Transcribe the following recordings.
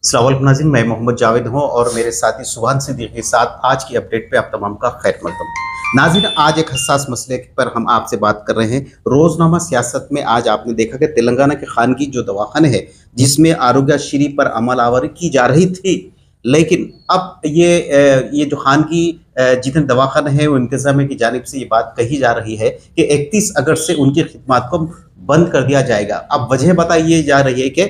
अस्सलाम वालेकुम नाज़रीन, मैं मोहम्मद जावेद हूं और मेरे साथी सुभान सिद्दीकी के साथ आज की अपडेट पे आप तमाम का खैर मकदम। नाज़रीन, आज एक हसास मसले पर हम आपसे बात कर रहे हैं। रोजनामा सियासत में आज आपने देखा कि तेलंगाना के खानगी जो दवाखाने हैं जिसमें आरोग्यश्री पर अमल आवरी की जा रही थी, लेकिन अब ये जो खानगी जितने दवाखाने हैं वो इंतजामिया की जानिब से ये बात कही जा रही है कि 31 अगस्त से उनकी खिदमत को बंद कर दिया जाएगा। अब वजह बताई जा रही है कि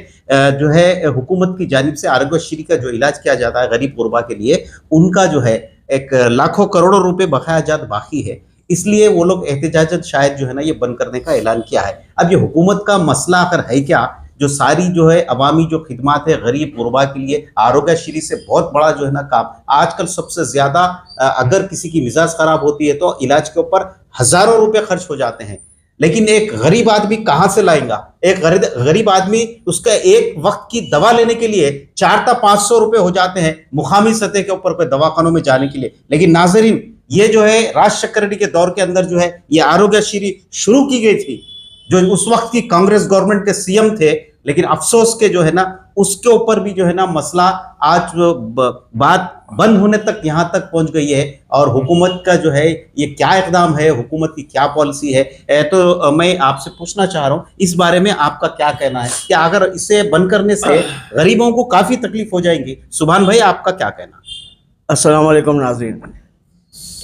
जो है हुकूमत की जानिब से आरोग्यश्री का जो इलाज किया जाता है गरीब गुरबा के लिए, उनका जो है एक लाखों करोड़ों रुपए बकाया जात बाकी है, इसलिए वो लोग एहतजाजन शायद जो है ना ये बंद करने का ऐलान किया है। अब ये हुकूमत का मसला आखिर है क्या? जो सारी जो है अवामी जो खिदमत है गरीब गुरबा के लिए, आरोग्यश्री से बहुत बड़ा जो है ना काम आजकल सबसे ज्यादा अगर किसी की मिजाज खराब होती है तो इलाज के ऊपर हजारों रुपए खर्च हो जाते हैं, लेकिन एक गरीब आदमी कहां से लाएगा? एक गरीब आदमी उसका एक वक्त की दवा लेने के लिए 400-500 रुपए हो जाते हैं मुकामी सतह के ऊपर दवाखानों में जाने के लिए। लेकिन नाजरीन, ये जो है राजशेखर रेड्डी के दौर के अंदर जो है ये आरोग्यश्री शुरू की गई थी, जो उस वक्त की कांग्रेस गवर्नमेंट के सीएम थे, लेकिन अफसोस के जो है ना उसके ऊपर भी जो है ना मसला आज बात बंद होने तक यहां तक पहुंच गई है। और हुकूमत का जो है ये क्या इकदाम है, हुकूमत की क्या पॉलिसी है, तो मैं आपसे पूछना चाह रहा हूं इस बारे में आपका क्या कहना है? क्या अगर इसे बंद करने से गरीबों को काफी तकलीफ हो जाएगी? सुभान भाई, आपका क्या कहना? अस्सलाम वालेकुम नाज़रीन,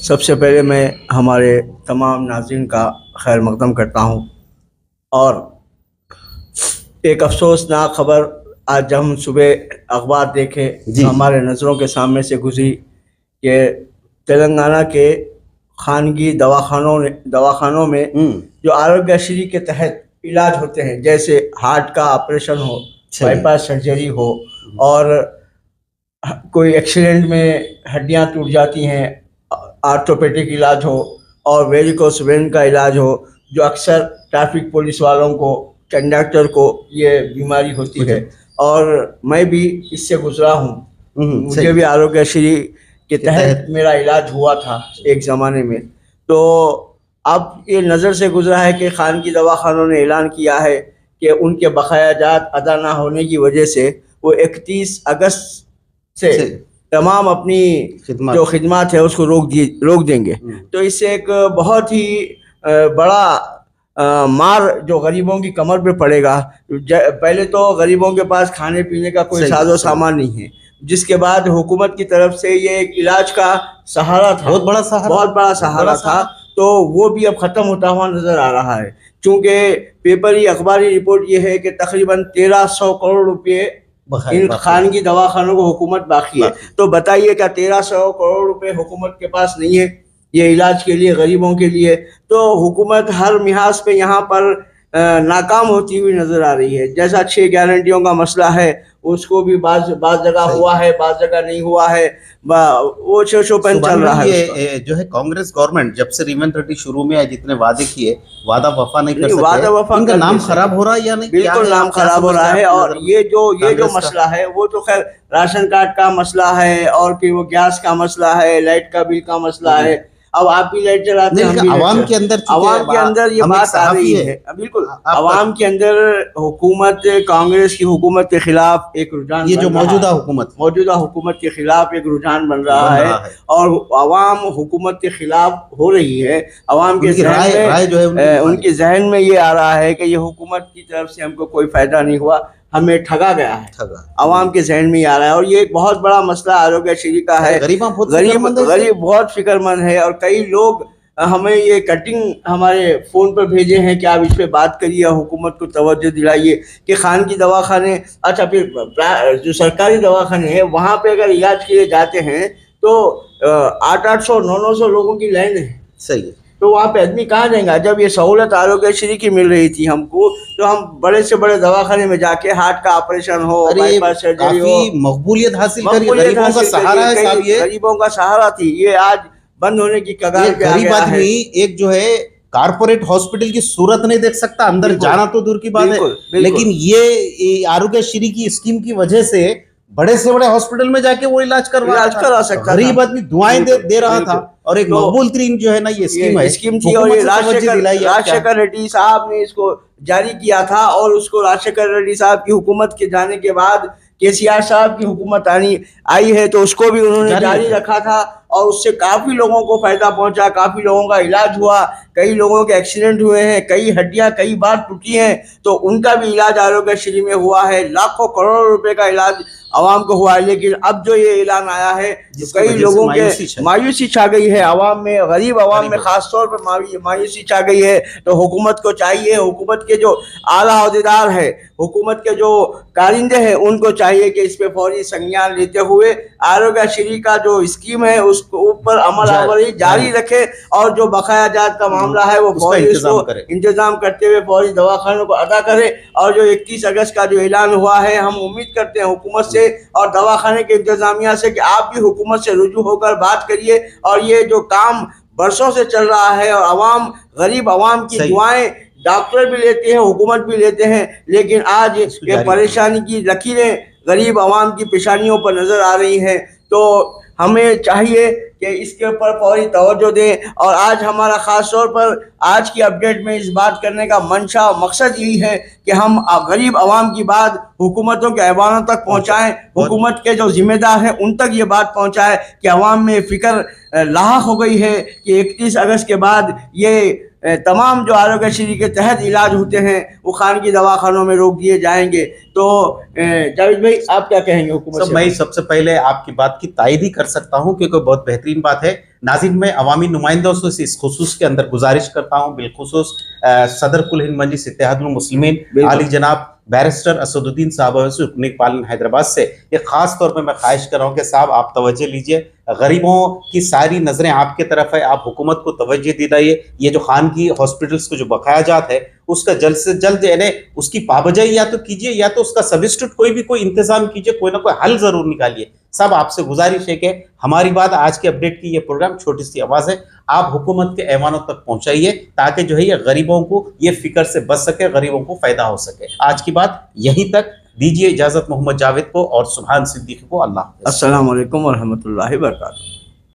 सबसे पहले मैं हमारे तमाम नाज़रीन का खैर मकदम करता हूं। और एक अफसोसनाक खबर आज जब हम सुबह अखबार देखे तो हमारे नज़रों के सामने से गुजरी कि तेलंगाना के खानगी दवाखानों में जो आरोग्यश्री के तहत इलाज होते हैं, जैसे हार्ट का ऑपरेशन हो, बाईपास सर्जरी हो, और कोई एक्सीडेंट में हड्डियां टूट जाती हैं, आर्थोपेडिक इलाज हो, और वेरिकोस वेन का इलाज हो, जो अक्सर ट्रैफिक पुलिस वालों को, कंडक्टर को ये बीमारी होती है। और मैं भी इससे गुजरा हूँ, मुझे भी आरोग्यश्री के तहत मेरा इलाज हुआ था एक ज़माने में। तो अब ये नज़र से गुजरा है कि खानगी दवाखानों ने ऐलान किया है कि उनके बकाया जात अदा ना होने की वजह से वो 31 अगस्त से तमाम अपनी जो खिदमत है उसको रोक देंगे। तो इससे एक बहुत ही बड़ा मार जो गरीबों की कमर पे पड़ेगा। पहले तो गरीबों के पास खाने पीने का कोई साजो सामान नहीं है, जिसके बाद हुकूमत की तरफ से ये एक इलाज का सहारा था, बहुत बड़ा सहारा था, तो वो भी अब ख़त्म होता हुआ नज़र आ रहा है। चूँकि पेपरी अखबारी रिपोर्ट ये है कि तकरीबन 1300 करोड़ रुपये इन खानगी दवाखानों को हुकूमत बाकी है। तो बताइए, क्या 1300 करोड़ रुपये हुकूमत के पास नहीं है ये इलाज के लिए, गरीबों के लिए? तो हुकूमत हर मिहाज पे यहाँ पर नाकाम होती हुई नज़र आ रही है। जैसा 6 गारंटियों का मसला है, उसको भी बाज़ जगह हुआ है, बाज़ जगह नहीं हुआ है, वो शोपन चल रहा है। ये जो है कांग्रेस गवर्नमेंट जब से रेवंत रेड्डी शुरू में आए, जितने वादे किए वादा वफा नहीं कर सके, इनका नाम खराब हो रहा है या नहीं? बिल्कुल नाम खराब हो रहा है। और ये जो मसला है वो तो खैर राशन कार्ड का मसला है, और फिर वो गैस का मसला है, लाइट का बिल का मसला है। अब आप भी लाइट चलाते हैं, आवाम के अंदर ये बात आ रही है। बिल्कुल आवाम के अंदर हुकूमत, कांग्रेस की हुकूमत के खिलाफ एक रुझान, ये जो मौजूदा हुकूमत के खिलाफ एक रुझान बन रहा है, और आवाम हुकूमत के खिलाफ हो रही है। आवाम के उनके जहन में ये आ रहा है कि ये हुकूमत की तरफ से हमको कोई फायदा नहीं हुआ, हमें ठगा गया है। आवाम के जहन में आ रहा है। और ये एक बहुत बड़ा मसला आरोग्यश्री का है। गरीब बहुत फिक्रमंद है, और कई लोग हमें ये कटिंग हमारे फ़ोन पर भेजे हैं कि आप इस पर बात करिए, हुकूमत को तवज्जो दिलाइए कि खानगी दवाखाने, अच्छा फिर जो सरकारी दवाखाने हैं वहाँ पे अगर इलाज के लिए जाते हैं तो 800 900 लोगों की लाइन है। सही है। तो वहाँ पे आदमी कहाँ जाएगा? जब ये सहूलत आरोग्यश्री की मिल रही थी हमको, तो हम बड़े से बड़े दवाखाने में जाके हार्ट का ऑपरेशन हो, बाईपास सर्जरी हो, मकबूलियत हासिल करी। गरीबों का सहारा है साहब, ये गरीबों का सहारा थी, ये आज बंद होने की कगार पे आ गया है। आदमी एक जो है कारपोरेट हॉस्पिटल की सूरत नहीं देख सकता, अंदर जाना तो दूर की बात है, लेकिन ये आरोग्यश्री की स्कीम की वजह से बड़े से बड़े हॉस्पिटल में जाके वो इलाज करा सकता, गरीब आदमी दुआएं दे रहा था। और एक मकबूल तरीन जो है ना ये स्कीम थी, और ये राजशेखर रेड्डी साहब ने इसको जारी किया था, और उसको राजशेखर रेड्डी साहब की हुकूमत के जाने के बाद केसीआर साहब की हुकूमत आई है तो उसको भी उन्होंने जारी रखा था और उससे काफ़ी लोगों को फ़ायदा पहुंचा, काफ़ी लोगों का इलाज हुआ, कई लोगों के एक्सीडेंट हुए हैं, कई हड्डियां कई बार टूटी हैं तो उनका भी इलाज आरोग्यश्री में हुआ है। लाखों करोड़ों रुपए का इलाज आवाम को हुआ है। लेकिन अब जो ये ऐलान आया है कई लोगों के मायूसी छा गई है, आवाम में, गरीब आवाम में खास तौर पर मायूसी छा गई है। तो हुकूमत को चाहिए, हुकूमत के जो आला अहदेदार है, हुकूमत के जो कारिंदे हैं, उनको चाहिए कि इस पे फौरी संज्ञान लेते हुए आरोग्यश्री का जो स्कीम है उसको ऊपर अमल आवरी जारी रखे और जो बकाया जात का मामला है वो फौरी उसको इंतजाम करते हुए फौरी दवाखानों को अदा करे। और जो 31 अगस्त का जो ऐलान हुआ है, हम उम्मीद करते हैं हुकूमत से और दवाखाने के इंतजामिया से कि आप भी हुकूमत से रुजू होकर बात करिए और ये जो काम बरसों से चल रहा है और आवाम, गरीब आवाम की दुआएं डॉक्टर भी लेते हैं, हुकूमत भी लेते हैं, लेकिन आज ये परेशानी की लकीरें गरीब आवाम की पेशानियों पर नज़र आ रही हैं। तो हमें चाहिए कि इसके ऊपर फौरी तवज्जो दें। और आज हमारा ख़ास तौर पर आज की अपडेट में इस बात करने का मंशा मकसद यही है कि हम गरीब आवाम की बात हुकूमतों के ऐवानों तक पहुँचाएँ, हुकूमत के जो जिम्मेदार हैं उन तक ये बात पहुँचाएँ कि आवाम में फ़िक्र लाहक हो गई है कि 31 अगस्त के बाद ये तमाम जो आरोग्यश्री के तहत इलाज होते हैं वो खानगी दवाखानों में रोक दिए जाएंगे। तो जावेद भाई आप क्या कहेंगे हुकूमत से? मैं सबसे पहले आपकी बात की तायद ही कर सकता हूं क्योंकि बहुत बेहतरीन बात है। नाज़रीन, मैं अवामी नुमाइंदों से इस खुसूस के अंदर गुजारिश करता हूं, बिलखुसूस सदर कुल हिंद मजलिस इत्तेहादुल मुस्लिमीन आली जनाब बैरिस्टर असदुद्दीन साहब रुकन पालन हैदराबाद से ये खास तौर पे मैं ख्वाहिश कर रहा हूँ कि साहब आप तवज्जो लीजिए, गरीबों की सारी नजरें आपके तरफ है, आप हुकूमत को तवज्जो दिलाइए। ये जो खानगी हॉस्पिटल्स को जो बकाया जात है उसका जल्द से जल्द यानी उसकी पाबजाई या तो कीजिए या तो उसका सब्स्टिट्यूट कोई इंतजाम कीजिए, कोई ना कोई हल जरूर निकालिए। सब आपसे गुजारिश है कि हमारी बात आज के अपडेट की ये प्रोग्राम छोटी सी आवाज है, आप हुकूमत के ऐवानों तक पहुंचाइए ताकि जो है ये गरीबों को ये फिक्र से बच सके, गरीबों को फायदा हो सके। आज की बात यहीं तक, दीजिए इजाजत मोहम्मद जावेद को और सुभान सिद्दीकी को। अल्लाह। अस्सलाम वालेकुम व रहमतुल्लाहि व बरकातहू।